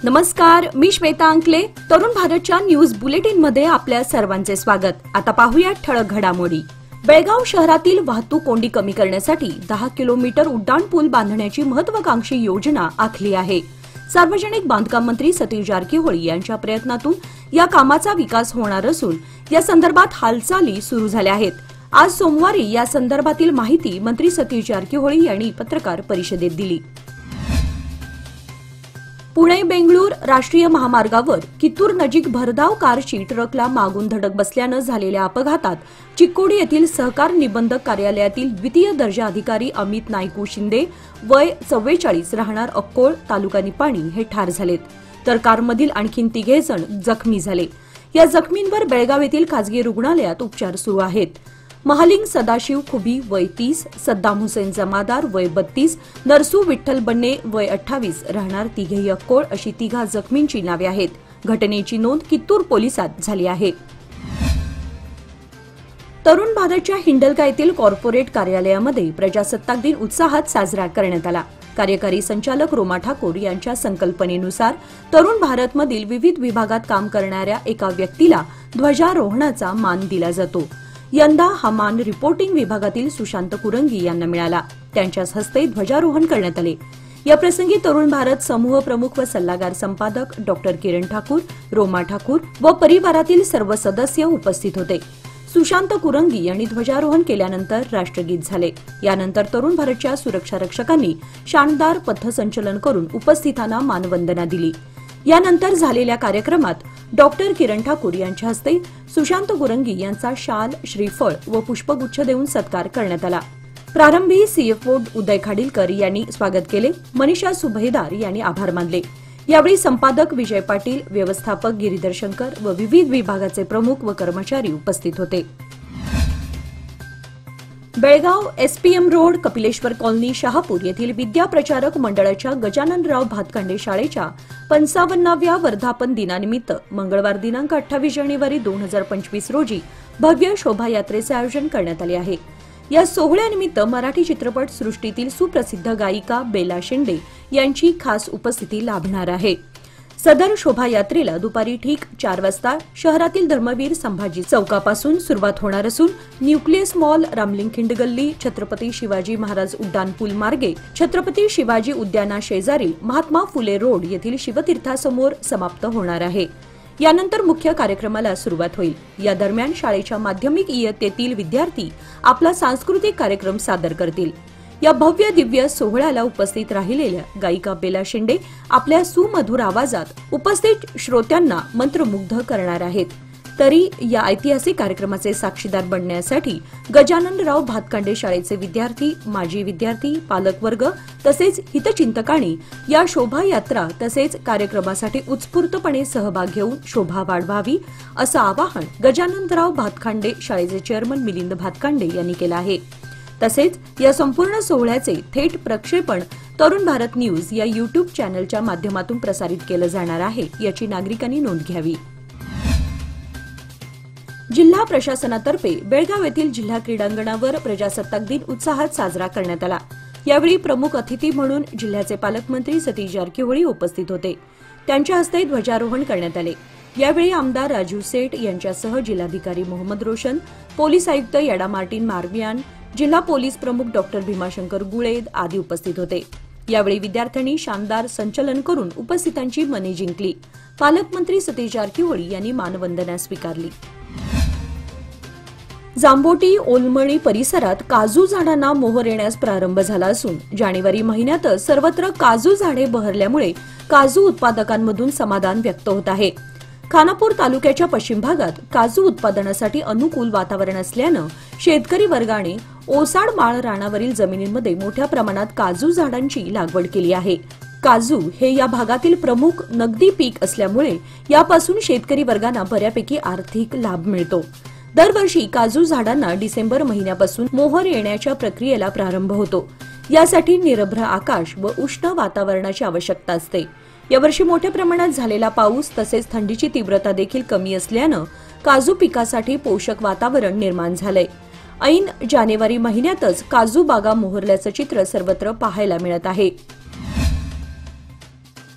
नमस्कार, मी श्वेता अंकले. तरुण भारतच्या न्यूज बुलेटिन मध्ये आपल्या सर्वांचे स्वागत. आता पाहूया ठळक घडामोडी. बेळगाव शहरातील वाहतूक कोंडी कमी करण्यासाठी 10 किलोमीटर उड्डाण पूल बांधण्याची महत्वाकांक्षी योजना आखली आहे. सार्वजनिक बांधकाम मंत्री सतीश जारकीहोळी यांच्या प्रयत्नातून या कामाचा विकास होणार असून या संदर्भात हालचाली सुरू झाल्या आहेत. आज सोमवारी या संदर्भातील माहिती मंत्री सतीश जारकीहोळी यांनी पत्रकार परिषदेत दिली. पुणे बेंगळूर राष्ट्रीय महामार्गावर कित्तूर नजीक भरधाव कारची ट्रकला मागून धडक बसल्यानं झालेल्या अपघातात चिक्कोडी येथील सहकार निबंधक कार्यालयातील द्वितीय दर्जा अधिकारी अमित नायकू शिंदे वय 44 राहणार अक्कोळ तालुका निपाणी हे ठार झालेत, तर कारमधील आणखी 3 जण जखमी झाले. या जखमींवर बेळगाव येथील खासगी रुग्णालयात उपचार सुरू आहेत. महालिंग सदाशिव खुबी वय 30, सद्दाम हुसेन जमादार वय 32, नरसू विठ्ठल बन्ने वय 28 राहणार तिघेही अक्कोळ अशी 3 जखमींची नावे आहेत. घटनेची नोंद कित्तूर पोलिसात झाली आहे. तरुण भारतच्या हिंडलगा येथील कॉर्पोरेट कार्यालयामध्ये प्रजासत्ताक दिन उत्साहात साजरा करण्यात आला. कार्यकारी संचालक रोमा ठाकूर यांच्या संकल्पनेनुसार तरुण भारतमधील विविध विभागात काम करणाऱ्या एका व्यक्तीला ध्वजारोहणाचा मान दिला जातो. यंदा हा मान रिपोर्टिंग विभागातील सुशांत कुरंगी यांना मिळाला. त्यांच्याच हस्ते ध्वजारोहण करण्यात आले. या प्रसंगी तरुण भारत समूह प्रमुख व सल्लागार संपादक डॉक्टर किरण ठाकूर, रोमा ठाकूर व परिवारातील सर्व सदस्य उपस्थित होते. सुशांत कुरंगी यांनी ध्वजारोहण केल्यानंतर राष्ट्रगीत झाले. यानंतर तरुण भारतच्या सुरक्षा रक्षकांनी शानदार पथसंचलन करून उपस्थितांना मानवंदना दिली. यानंतर झालेल्या कार्यक्रमात डॉक्टर किरण ठाकूर यांच्या हस्ते सुशांत कुरंगी यांचा शाल, श्रीफळ व पुष्पगुच्छ देऊन सत्कार करण्यात आला. प्रारंभी सीएफओ उदय खाडीलकर यांनी स्वागत केले. मनीषा सुभेदार यांनी आभार मानले. यावेळी संपादक विजय पाटील, व्यवस्थापक गिरीधर शंकर व विविध विभागाचे प्रमुख व कर्मचारी उपस्थित होते. Belgaum SPM road, Kapileshwar colony, Shahapur येथील विद्या प्रचारक मंडळाच्या गजाननराव भातकांडे शाळेच्या 55व्या वर्धापन दिनानिमित्त मंगळवार दिनांक 28 जानेवारी 2025 रोजी भव्य शोभायात्रेचे आयोजन करण्यात आले आहे. या सोहळ्यानिमित्त मराठी चित्रपट सृष्टीतील सुप्रसिद्ध गायिका बेला शेंडे यांची खास उपस्थिती लाभणार आहे. सदर शोभायात्रेला दुपारी ठीक 4 वाजता शहरातील धर्मवीर संभाजी चौकापासून सुरुवात होणार असून न्यूक्लियस मॉल, रामलिंग खिंडगल्ली, छत्रपती शिवाजी महाराज उड्डाणपूल मार्गे छत्रपती शिवाजी उद्याना शेजारील महात्मा फुले रोड येथील शिवतीर्थासमोर समाप्त होणार आहे. यानंतर मुख्य कार्यक्रमाला सुरुवात होईल. या दरम्यान शाळेच्या माध्यमिक इयत्तेतील विद्यार्थी आपला सांस्कृतिक कार्यक्रम सादर करतील. या भव्य दिव्य सोहळ्याला उपस्थित राहिलेल्या गायिका बेला शेंडे आपल्या सुमधुर आवाजात उपस्थित श्रोत्यांना मंत्रमुग्ध करणार आहेत. तरी या ऐतिहासिक कार्यक्रमाचे साक्षीदार बनण्यासाठी गजाननराव भातकांडे शाळेचे विद्यार्थी, माजी विद्यार्थी, पालकवर्ग तसेच हितचिंतकांनी या शोभायात्रा तसेच कार्यक्रमासाठी उत्स्फूर्तपणे सहभाग घेऊन शोभा वाढवावी असं आवाहन गजाननराव भातकांडे शाळेचे चेअरमन मिलिंद भातकांडे यांनी केलं आहे. तसेच या संपूर्ण सोहळ्याचे थेट प्रक्षेपण तरुण भारत न्यूज या युट्यूब चॅनलच्या माध्यमातून प्रसारित केलं जाणार आहे, याची नागरिकांनी नोंद घ्यावी. जिल्हा प्रशासनातर्फे बेळगाव येथील जिल्हा क्रीडांगणावर प्रजासत्ताक दिन उत्साहात साजरा करण्यात आला. यावेळी प्रमुख अतिथी म्हणून जिल्ह्याचे पालकमंत्री सतीश जारकीहोळी उपस्थित होते. त्यांच्या हस्ते ध्वजारोहण करण्यात आले. यावेळी आमदार राजू सेठ यांच्यासह जिल्हाधिकारी मोहम्मद रोशन, पोलीस आयुक्त याडा मार्टिन मार्वियान, जिल्हा पोलीस प्रमुख डॉक्टर भीमाशंकर गुळेद आदी उपस्थित होते. यावेळी विद्यार्थ्यांनी शानदार संचलन करून उपस्थितांची मने जिंकली. पालकमंत्री सतीश जारकीहोळी यांनी मानवंदना स्वीकारली. जांबोटी, ओलमणी परिसरात काजू झाडांना मोहर येण्यास प्रारंभ झाला असून जानेवारी महिन्यातच सर्वत्र काजू झाडे बहरल्यामुळे काजू उत्पादकांमधून समाधान व्यक्त होत आहे. खानापूर तालुक्याच्या पश्चिम भागात काजू उत्पादनासाठी अनुकूल वातावरण असल्यानं शेतकरी वर्गाने ओसाड माळ रानावरील जमिनींमध्ये मोठ्या प्रमाणात काजू झाडांची लागवड केली आहे. काजू हे या भागातील प्रमुख नगदी पीक असल्यामुळे यापासून शेतकरी वर्गांना बऱ्यापैकी आर्थिक लाभ मिळतो. दरवर्षी काजू झाडांना डिसेंबर महिन्यापासून मोहर येण्याच्या प्रक्रियेला प्रारंभ होतो. यासाठी निरभ्र आकाश व उष्ण वातावरणाची आवश्यकता असते. यावर्षी मोठ्या प्रमाणात झालेला पाऊस तसेच थंडीची तीव्रता देखील कमी असल्यानं काजू पिकासाठी पोषक वातावरण निर्माण झालंय. ऐन जानेवारी महिन्यातच काजू बागा मोहरल्याचं चित्र सर्वत्र पाहायला मिळत आहे.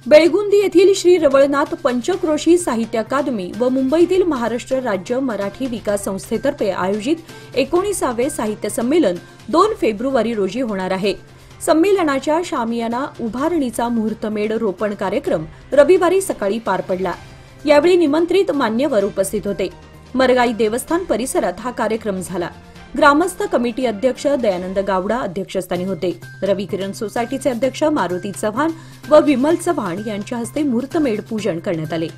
बेळगुंदी येथील श्री रवळनाथ पंचक्रोशी साहित्य अकादमी व मुंबईतील महाराष्ट्र राज्य मराठी विकास संस्थेतर्फे आयोजित 19वे साहित्य संमेलन 2 फेब्रुवारी रोजी होणार आहे। संमेलनाच्या शामियाना उभारणीचा मुहूर्तमेढ रोपण कार्यक्रम रविवारी सकाळी पार पडला। यावेळी निमंत्रित मान्यवर उपस्थित होते। मरगाई देवस्थान परिसरात हा कार्यक्रम झाला। ग्रामस्थ कमिटी अध्यक्ष दयानंद गावडा अध्यक्षस्थानी होते। रवी किरण सोसायटीचे अध्यक्ष मारुती चव्हाण व विमल चव्हाण यांच्या हस्ते मुहूर्तमेढ पूजन करण्यात आले।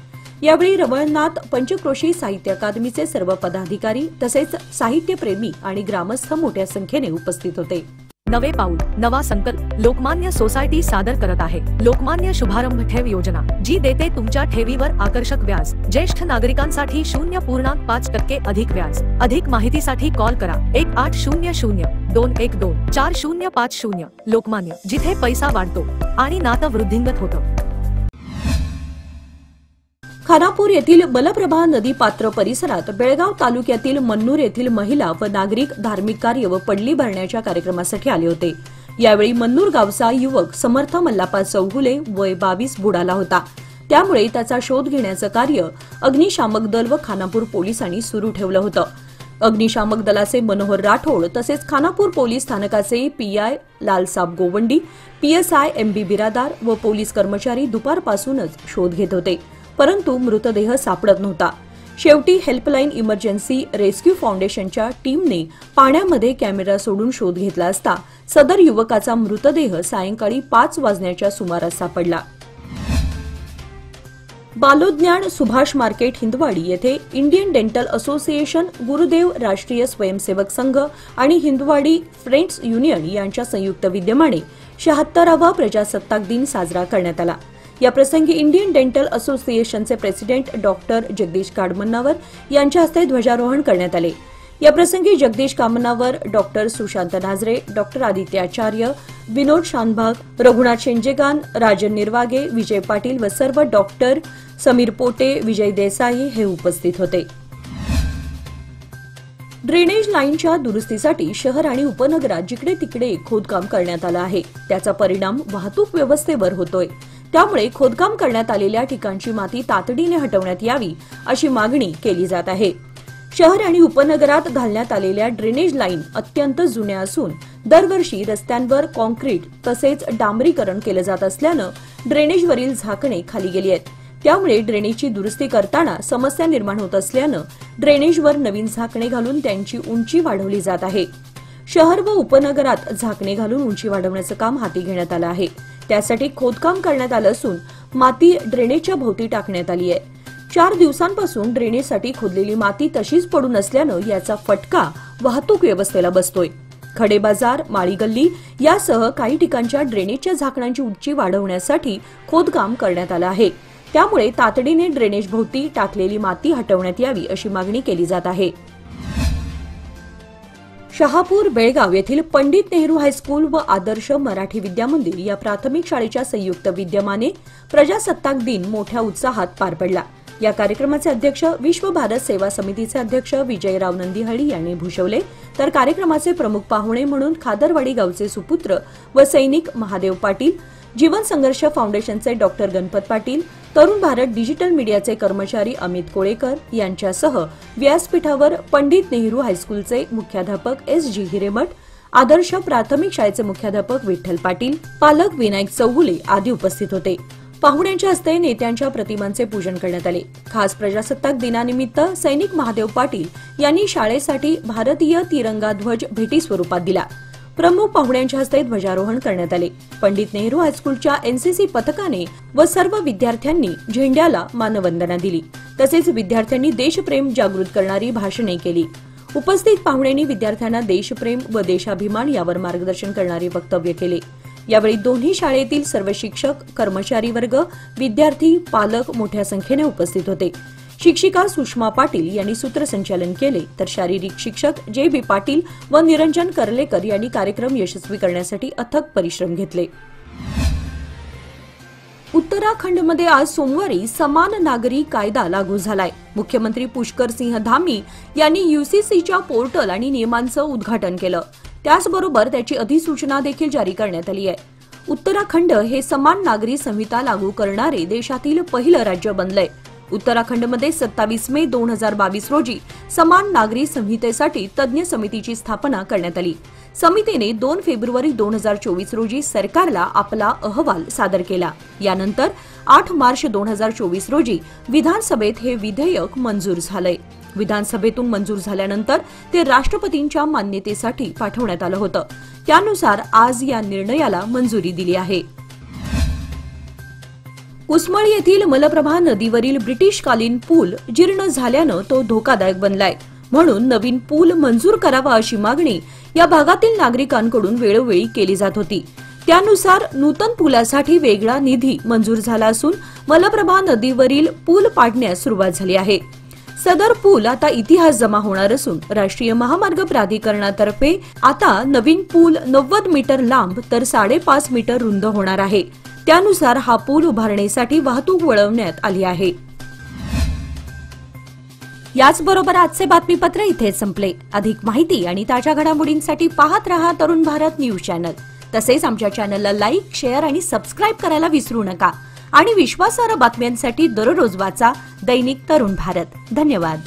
यावेळी रवळनाथ पंचक्रोशी साहित्य अकादमीचे सर्व पदाधिकारी तसेच साहित्यप्रेमी आणि ग्रामस्थ मोठ्या संख्येने उपस्थित होते। नवे पाऊल नवा संकल्प लोकमान्य सोसायटी सादर करत आहे लोकमान्य शुभारंभ ठेव योजना, जी देते तुमच्या ठेवीवर आकर्षक व्याज। ज्येष्ठ नागरिकांसाठी 0.5% अधिक व्याज। अधिक माहितीसाठी कॉल करा 1800-212-4050। लोकमान्य, जिथे पैसा वाढतो आणि नातं वृद्धिंगत होतं। खानापूर येथील बलप्रभा नदी पात्र परिसरात बेळगाव तालुक्यातील मन्नूर येथील महिला व नागरिक धार्मिक कार्य व पडली भरण्याच्या कार्यक्रमासाठी आले होते। यावेळी मन्नूर गावचा युवक समर्थ मल्लापा चौगुले वय 22 बुडाला होता। त्यामुळे त्याचा शोध घेण्याचं कार्य अग्निशामक दल व खानापूर पोलिसांनी सुरू ठेवलं होतं। अग्निशामक दलाचे मनोहर राठोड तसेच खानापूर पोलीस स्थानकाचे PI Lalsab Govandi, PSI MB Biradar व पोलीस कर्मचारी दुपारपासूनच शोध घेत होते, परंतु मृतदेह सापडत नव्हता। शेवटी हेल्पलाईन इमर्जन्सी रेस्क्यू फाउंडेशनच्या टीमने पाण्यामध्ये कॅमेरा सोडून शोध घेतला असता सदर युवकाचा मृतदेह सायंकाळी 5 वाजण्याच्या सुमारास सापडला। बालोज्ञान सुभाष मार्केट हिंदवाडी येथे इंडियन डेंटल असोसिएशन, गुरुदेव राष्ट्रीय स्वयंसेवक संघ आणि हिंदवाडी फ्रेंड्स युनियन यांच्या संयुक्त विद्यमाने 76वा प्रजासत्ताक दिन साजरा करण्यात आला। या प्रसंगी इंडियन डेंटल असोसिएशनचे प्रेसिडेंट डॉक्टर जगदीश काडमन्नावर यांच्या हस्ते ध्वजारोहण करण्यात आले। या प्रसंगी जगदीश कामनावर, डॉक्टर सुशांत नाझरे, डॉक्टर आदित्य आचार्य, विनोद शानभाग, रघुनाथ शेंजेगान, राजन निर्वागे, विजय पाटील व सर्व डॉक्टर, समीर पोटे, विजय देसाई हे उपस्थित होते। ड्रेनेज लाईनच्या दुरुस्तीसाठी शहर आणि उपनगरात जिकडे तिकडे खोदकाम करण्यात आलं आहे, त्याचा परिणाम वाहतूक व्यवस्थेवर होतोय। त्यामुळे खोदकाम करण्यात आलेल्या ठिकाणची माती तातडीने हटवण्यात यावी अशी मागणी केली जात आहे। शहर आणि उपनगरात घालण्यात आलेल्या ड्रेनेज लाईन अत्यंत जुन्या असून दरवर्षी रस्त्यांवर कॉन्क्रीट तसेच डांबरीकरण केलं जात असल्यानं ड्रेनेजवरील झाकणे खाली गेली आहेत। त्यामुळे ड्रेनेजची दुरुस्ती करताना समस्या निर्माण होत असल्यानं ड्रेनेजवर नवीन झाकणे घालून त्यांची उंची वाढवली जात आहे। शहर व उपनगरात झाकणे घालून उंची वाढवण्याचं काम हाती घेण्यात आलं आहे। त्यासाठी खोदकाम करण्यात आलं असून माती ड्रेनेजच्या भोवती टाकण्यात आली आहे। 4 दिवसांपासून ड्रेनेजसाठी खोदलेली माती तशीच पडून असल्यानं याचा फटका वाहतूक व्यवस्थेला बसतोय। खडे बाजार, माळी गल्ली यासह काही ठिकाणच्या ड्रेनेजच्या झाकणांची उंची वाढवण्यासाठी खोदकाम करण्यात आलं आहे। त्यामुळे तातडीने ड्रेनेज भोवती टाकलेली माती हटवण्यात यावी अशी मागणी केली जात आहे। शहापूर बेळगाव येथील पंडित नेहरू हायस्कूल व आदर्श मराठी विद्यामंदिर या प्राथमिक शाळेच्या संयुक्त विद्यमाने प्रजासत्ताक दिन मोठ्या उत्साहात पार पडला। या कार्यक्रमाचे अध्यक्ष विश्व भारत सेवा समितीचे अध्यक्ष विजयराव नंदीहळी यांनी भूषवले, तर कार्यक्रमाचे प्रमुख पाहुणे म्हणून खादरवाडी गावचे सुपुत्र व सैनिक महादेव पाटील, जीवन संघर्ष फाउंडेशनचे डॉक्टर गणपत पाटील, तरुण भारत डिजिटल मीडियाचे कर्मचारी अमित कोळेकर यांच्यासह व्यासपीठावर पंडित नेहरू हायस्कूलचे मुख्याध्यापक SG हिरेमठ, आदर्श प्राथमिक शाळेचे मुख्याध्यापक विठ्ठल पाटील, पालक विनायक चौगुले आदी उपस्थित होते। पाहुण्यांच्या हस्ते नेत्यांच्या प्रतिमांचे पूजन करण्यात आले। खास प्रजासत्ताक दिनानिमित्त सैनिक महादेव पाटील यांनी शाळेसाठी भारतीय तिरंगा ध्वज भेटी स्वरूपात दिला। प्रमुख पाहुण्यांच्या हस्ते ध्वजारोहण करण्यात आले। पंडित नेहरू हायस्कूलच्या एनसीसी पथकाने व सर्व विद्यार्थ्यांनी झेंड्याला मानवंदना दिली। तसेच विद्यार्थ्यांनी देशप्रेम जागृत करणारी भाषणे केली। उपस्थित पाहुण्यांनी विद्यार्थ्यांना देशप्रेम व देशाभिमान यावर मार्गदर्शन करणारे वक्तव्य केले। यावेळी दोन्ही शाळेतील सर्व शिक्षक, कर्मचारी वर्ग, विद्यार्थी, पालक मोठ्या संख्येने उपस्थित होते। शिक्षिका सुषमा पाटील यांनी सूत्रसंचालन केले, तर शारीरिक शिक्षक JB पाटील व निरंजन कर्लेकर यांनी कार्यक्रम यशस्वी करण्यासाठी अथक परिश्रम घेतले। उत्तराखंडमध्ये आज सोमवारी समान नागरी कायदा लागू झालाय। मुख्यमंत्री पुष्कर सिंह धामी यांनी UCCच्या पोर्टल आणि नियमांचं उद्घाटन केलं। त्याचबरोबर त्याची अधिसूचना देखील जारी करण्यात आली आहे। उत्तराखंड हे समान नागरी संहिता लागू करणारे देशातील पहिलं राज्य बनलंय। उत्तराखंडमध्ये 27 मे 2022 रोजी समान नागरी संहितेसाठी तज्ञ समितीची स्थापना करण्यात आली। समितीने 2 फेब्रुवारी 2024 रोजी सरकारला आपला अहवाल सादर केला। यानंतर 8 मार्च 2024 रोजी विधानसभेत हे विधेयक मंजूर झालंय। विधानसभेतून मंजूर झाल्यानंतर ते राष्ट्रपतींच्या मान्यतेसाठी पाठवण्यात आलं होतं। त्यानुसार आज या निर्णयाला मंजुरी दिली आहे। उस्माळ येथील मलप्रभा नदीवरील ब्रिटिशकालीन पूल जीर्ण झाल्यानं तो धोकादायक बनलाय, म्हणून नवीन पूल मंजूर करावा अशी मागणी या भागातील नागरिकांकडून वेळोवेळी केली जात होती। त्यानुसार नूतन पुलासाठी वेगळा निधी मंजूर झाला असून मलप्रभा नदीवरील पूल पाडण्यास सुरुवात झाली आहे। सदर पूल आता इतिहास जमा होणार असून राष्ट्रीय महामार्ग प्राधिकरणातर्फे आता नवीन पूल 90 मीटर लांब तर 5.5 मीटर रुंद होणार आहे। त्यानुसार हा पूल उभारण्यासाठी वाहतूक वळवण्यात आली आहे। याचबरोबर आजचे बातमीपत्र इथेच संपले। अधिक माहिती आणि ताज्या घडामोडींसाठी पाहत रहा तरुण भारत न्यूज चॅनल। तसेच आमच्या चॅनलला लाईक, शेअर आणि सबस्क्राईब करायला विसरू नका। आणि विश्वासार्ह बातम्यांसाठी दररोज वाचा दैनिक तरुण भारत। धन्यवाद।